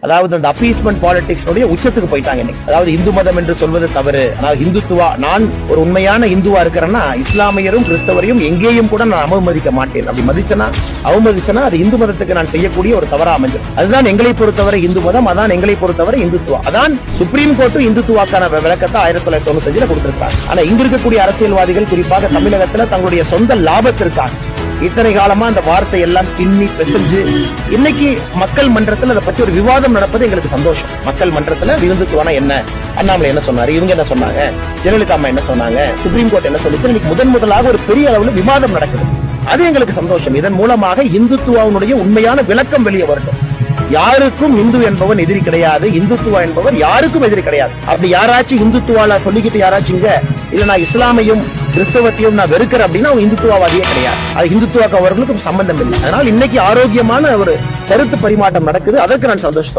அதாவது அந்த appeasement politics உச்சத்துக்கு போயிட்டாங்க இன்னைக்கு. அதாவது இந்து மதம் என்று சொல்வது தவறு, அதாவது இந்துத்துவா, நான் ஒரு உண்மையான இந்துவா இருக்கிறேன்னா இஸ்லாமியரும் கிறிஸ்தவரையும் எங்கேயும் கூட நான் அவமதிக்க மாட்டேன். அப்படி அவமதிச்சனா அது இந்து மதத்துக்கு நான் செய்யக்கூடிய ஒரு தவறா அமைஞ்சது. அதுதான் எங்களை பொறுத்தவரை இந்து மதம், அதான் எங்களை பொறுத்தவரை இந்துத்துவா. அதான் சுப்ரீம் கோர்ட்டு இந்துத்துவாக்கான விளக்கத்தை 1995 கொடுத்திருக்காங்க. ஆனா இங்க இருக்கக்கூடிய அரசியல்வாதிகள் குறிப்பாக தமிழகத்துல தங்களுடைய சொந்த லாபத்திற்காக இத்தனை காலமா அந்த வார்த்தை எல்லாம் பின்னி பிசைஞ்சு இன்னைக்கு மக்கள் மன்றத்தில் அதை பத்தி ஒரு விவாதம் நடப்பது எங்களுக்கு சந்தோஷம். மக்கள் மன்றத்துல இந்துத்துவானா என்ன, அண்ணாமலை என்ன சொன்னாரு, இவங்க என்ன சொன்னாங்க, ஜெயலலிதா அம்மா என்ன சொன்னாங்க, சுப்ரீம் கோர்ட் என்ன சொல்லிச்சு, இன்னைக்கு முதலாக ஒரு பெரிய அளவுல விவாதம் நடக்குது. அது எங்களுக்கு சந்தோஷம். இதன் மூலமாக இந்துத்துவாவுடைய உண்மையான விளக்கம் வெளியே வரட்டும். யாருக்கும் இந்து என்பவன் எதிரி கிடையாது, இந்துத்துவா என்பவர் யாருக்கும் எதிரி கிடையாது. அப்படி யாராச்சும் இந்துத்துவால சொல்லிக்கிட்டு யாராச்சும் இங்க இல்ல நான் இஸ்லாமையும் கிறிஸ்தவத்தையும் நான் வெறுக்கிறேன் அப்படின்னா அவங்க இந்துத்துவவாதியே கிடையாது. அது இந்துத்துவாக்கு அவர்களுக்கும் சம்பந்தம் இல்லை. அதனால இன்னைக்கு ஆரோக்கியமான ஒரு கருத்து பரிமாற்றம் நடக்குது. அதற்கு நான் சந்தோஷம்.